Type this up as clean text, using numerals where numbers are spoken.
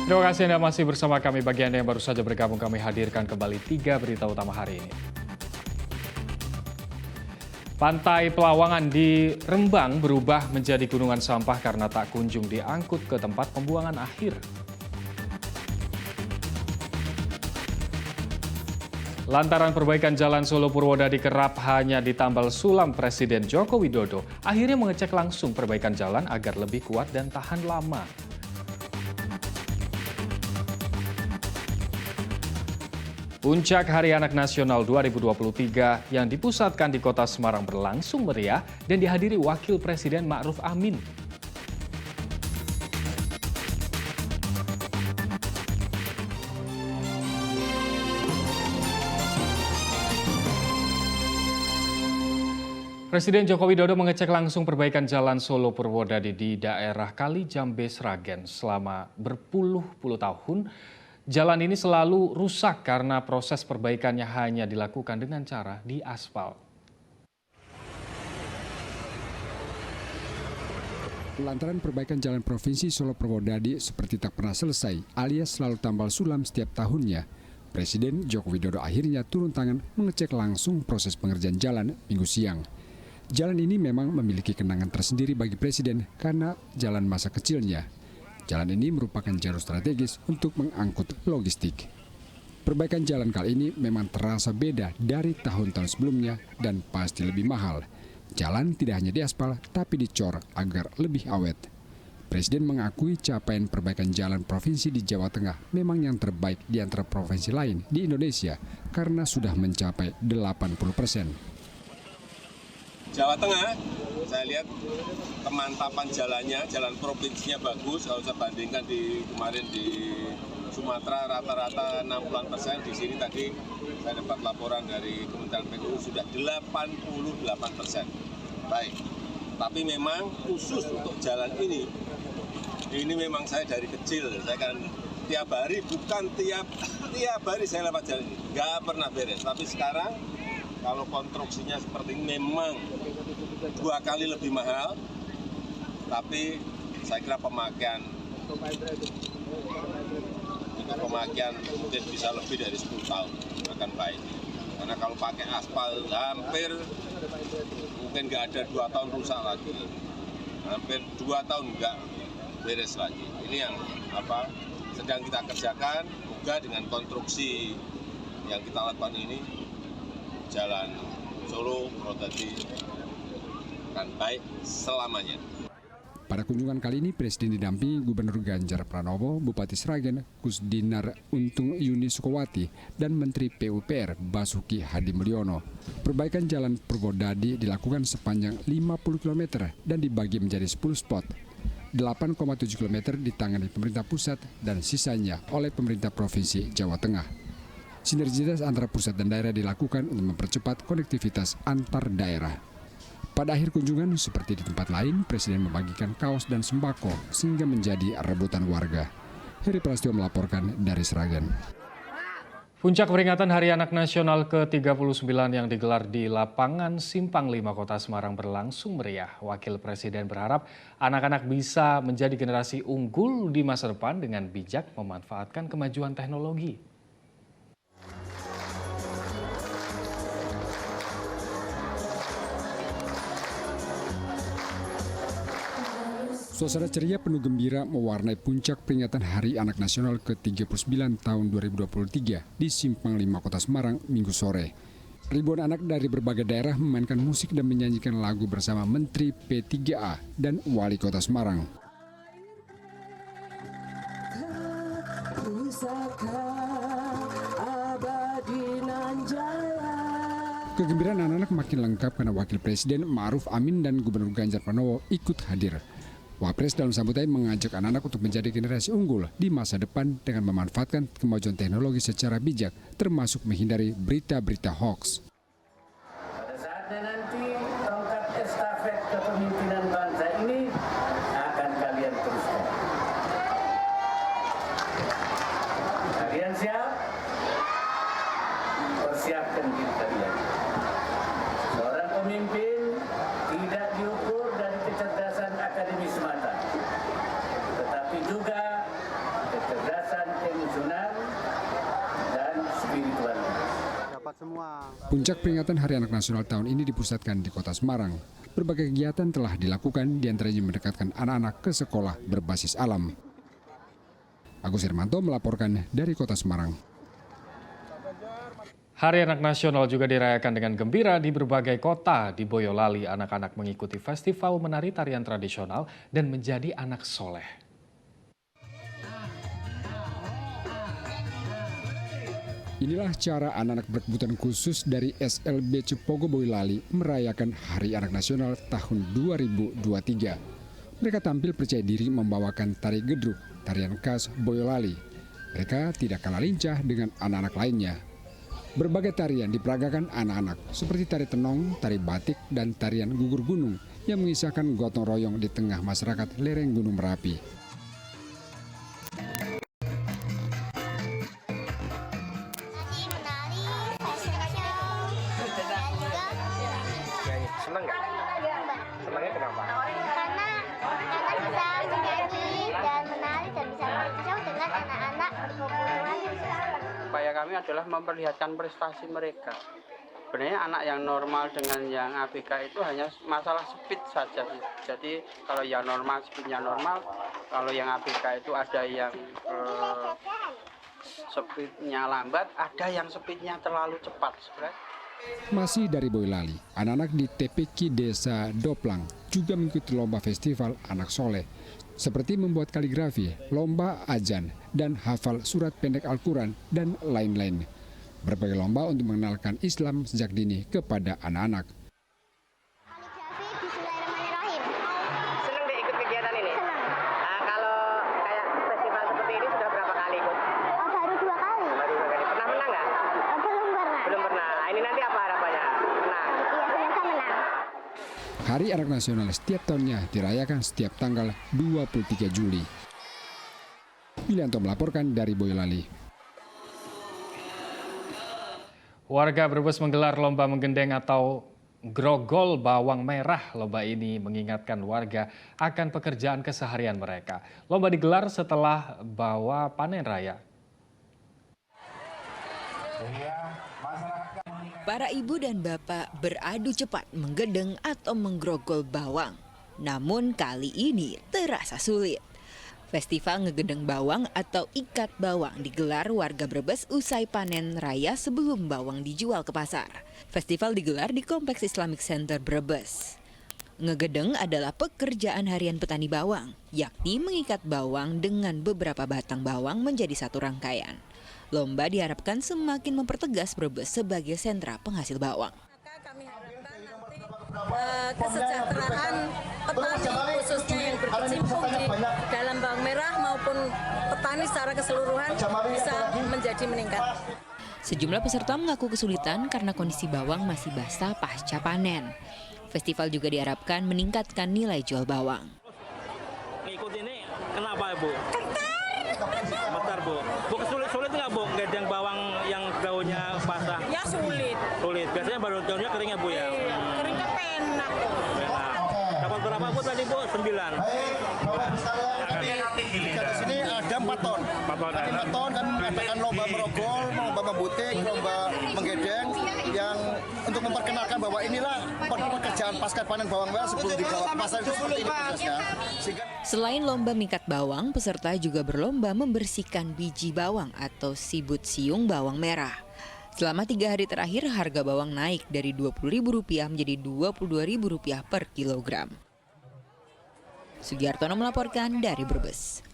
Terima kasih Anda masih bersama kami. Bagi Anda yang baru saja bergabung, kami hadirkan kembali 3 berita utama hari ini. Pantai Pelawangan di Rembang berubah menjadi gunungan sampah karena tak kunjung diangkut ke tempat pembuangan akhir. Lantaran perbaikan Jalan Solo Purwodadi kerap hanya ditambal sulam, Presiden Joko Widodo akhirnya mengecek langsung perbaikan jalan agar lebih kuat dan tahan lama. Puncak Hari Anak Nasional 2023 yang dipusatkan di Kota Semarang berlangsung meriah dan dihadiri Wakil Presiden Ma'ruf Amin. Presiden Joko Widodo mengecek langsung perbaikan Jalan Solo Purwodadi di daerah Kali Jambe Sragen. Selama berpuluh-puluh tahun, jalan ini selalu rusak karena proses perbaikannya hanya dilakukan dengan cara diaspal. Lantaran perbaikan jalan provinsi Solo Purwodadi seperti tak pernah selesai alias selalu tambal sulam setiap tahunnya, Presiden Joko Widodo akhirnya turun tangan mengecek langsung proses pengerjaan jalan Minggu siang. Jalan ini memang memiliki kenangan tersendiri bagi Presiden karena jalan masa kecilnya. Jalan ini merupakan jalur strategis untuk mengangkut logistik. Perbaikan jalan kali ini memang terasa beda dari tahun-tahun sebelumnya dan pasti lebih mahal. Jalan tidak hanya diaspal, tapi dicor agar lebih awet. Presiden mengakui capaian perbaikan jalan provinsi di Jawa Tengah memang yang terbaik di antara provinsi lain di Indonesia karena sudah mencapai 80%. Jawa Tengah, saya lihat kemantapan jalannya, jalan provinsinya bagus. Kalau saya bandingkan di kemarin di Sumatera rata-rata 60%, di sini tadi saya dapat laporan dari Kementerian PU sudah 88%. Baik, tapi memang khusus untuk jalan ini memang saya dari kecil, saya kan tiap hari, bukan tiap hari saya lewat jalan ini, nggak pernah beres. Tapi sekarang kalau konstruksinya seperti ini memang 2 kali lebih mahal, tapi saya kira pemakaian mungkin bisa lebih dari 10 tahun akan baik. Karena kalau pakai aspal hampir mungkin nggak ada 2 tahun rusak lagi, hampir 2 tahun nggak beres lagi. Ini yang sedang kita kerjakan, juga dengan konstruksi yang kita lakukan ini, Jalan Solo Purwodadi akan baik selamanya. Pada kunjungan kali ini, Presiden didampingi Gubernur Ganjar Pranowo, Bupati Sragen, Kusdinar Untung Yuni Sukowati, dan Menteri PUPR Basuki Hadi Mulyono. Perbaikan Jalan Purwodadi dilakukan sepanjang 50 km dan dibagi menjadi 10 spot. 8,7 km ditangani pemerintah pusat dan sisanya oleh pemerintah Provinsi Jawa Tengah. Sinergitas antara pusat dan daerah dilakukan untuk mempercepat konektivitas antar daerah. Pada akhir kunjungan, seperti di tempat lain, Presiden membagikan kaos dan sembako sehingga menjadi rebutan warga. Heri Prasetyo melaporkan dari Sragen. Puncak peringatan Hari Anak Nasional ke-39 yang digelar di lapangan Simpang 5 Kota Semarang berlangsung meriah. Wakil Presiden berharap anak-anak bisa menjadi generasi unggul di masa depan dengan bijak memanfaatkan kemajuan teknologi. Suasana ceria penuh gembira mewarnai puncak peringatan Hari Anak Nasional ke-39 tahun 2023 di Simpang 5 Kota Semarang Minggu sore. Ribuan anak dari berbagai daerah memainkan musik dan menyanyikan lagu bersama Menteri P3A dan Wali Kota Semarang. Kegembiraan anak-anak makin lengkap karena Wakil Presiden Ma'ruf Amin dan Gubernur Ganjar Pranowo ikut hadir. Wapres dalam sambutan mengajak anak-anak untuk menjadi generasi unggul di masa depan dengan memanfaatkan kemajuan teknologi secara bijak, termasuk menghindari berita-berita hoax. Pada saatnya nanti tongkat estafet kepemimpinan bangsa ini akan kalian teruskan. Kalian siap? Persiapkan diri kalian. Seorang pemimpin tidak diukur dari kecerdasan akademis semata, tetapi juga kecerdasan Puncak peringatan Hari Anak Nasional tahun ini dipusatkan di Kota Semarang. Berbagai kegiatan telah dilakukan, diantaranya mendekatkan anak-anak ke sekolah berbasis alam. Agus Hermanto melaporkan dari Kota Semarang. Hari Anak Nasional juga dirayakan dengan gembira di berbagai kota. Di Boyolali, anak-anak mengikuti festival menari tarian tradisional dan menjadi anak soleh. Inilah cara anak-anak berkebutuhan khusus dari SLB Cepogo Boyolali merayakan Hari Anak Nasional tahun 2023. Mereka tampil percaya diri membawakan tari gedruk, tarian khas Boyolali. Mereka tidak kalah lincah dengan anak-anak lainnya. Berbagai tarian diperagakan anak-anak seperti tari tenong, tari batik, dan tarian gugur gunung yang mengisahkan gotong royong di tengah masyarakat lereng Gunung Merapi. Senang nggak? Senangnya kenapa? Karena bisa menyanyi dan menari dan bisa berbicara dengan anak-anak berkebutuhan. Upaya kami adalah memperlihatkan prestasi mereka. Sebenarnya anak yang normal dengan yang ABK itu hanya masalah speed saja. Jadi kalau yang normal speednya normal, kalau yang ABK itu ada yang speednya lambat, ada yang speednya terlalu cepat. Masih dari Boyolali, anak-anak di TPQ Desa Doplang juga mengikuti lomba festival anak soleh, seperti membuat kaligrafi, lomba ajan, dan hafal surat pendek Al-Quran, dan lain-lain. Berbagai lomba untuk mengenalkan Islam sejak dini kepada anak-anak. Kaligrafi Bismillahirrahmanirrahim. Senang deh ikut kegiatan ini? Senang. Nah, kalau kayak festival seperti ini sudah berapa kali ikut? Baru 2 kali. Baru 2 kali. Pernah menang nggak? Belum pernah. Belum pernah. Nah, ini nanti apa harapannya? Menang. Iya, semoga menang. Hari Anak Nasional setiap tahunnya dirayakan setiap tanggal 23 Juli. Yulianto melaporkan dari Boyolali. Warga Brebes menggelar lomba menggendeng atau grogol bawang merah. Lomba ini mengingatkan warga akan pekerjaan keseharian mereka. Lomba digelar setelah bawa panen raya. Para ibu dan bapak beradu cepat menggendeng atau menggrogol bawang. Namun kali ini terasa sulit. Festival ngegendeng bawang atau ikat bawang digelar warga Brebes usai panen raya sebelum bawang dijual ke pasar. Festival digelar di Kompleks Islamic Center Brebes. Ngegedeng adalah pekerjaan harian petani bawang, yakni mengikat bawang dengan beberapa batang bawang menjadi satu rangkaian. Lomba diharapkan semakin mempertegas Brebes sebagai sentra penghasil bawang. Kami harapkan nanti kesejahteraan petani khususnya yang berkecimpung di dalam bawang merah maupun petani secara keseluruhan bisa menjadi meningkat. Sejumlah peserta mengaku kesulitan karena kondisi bawang masih basah pasca panen. Festival juga diharapkan meningkatkan nilai jual bawang. Ikut ini kenapa Bu? Bentar Bu. Bu sulit nggak Bu ngedeng bawang yang daunnya basah? Ya sulit. Sulit. Biasanya baru daunnya kering ya Bu ya? Keringnya enak. Dapat berapa Bu tadi Bu? 9. Di sini ada 4 ton. 4 ton kami mengadakan lomba merogol, lomba membutik, lomba menggedeng yang untuk memperkenalkan bahwa inilah pekerjaan pasca panen bawang merah sebelum dibawa ke pasar itu seperti ini prosesnya. Selain lomba mikat bawang, peserta juga berlomba membersihkan biji bawang atau sibut siung bawang merah. Selama 3 hari terakhir, harga bawang naik dari Rp20.000 menjadi Rp22.000 per kilogram. Sugiartono melaporkan dari Brebes.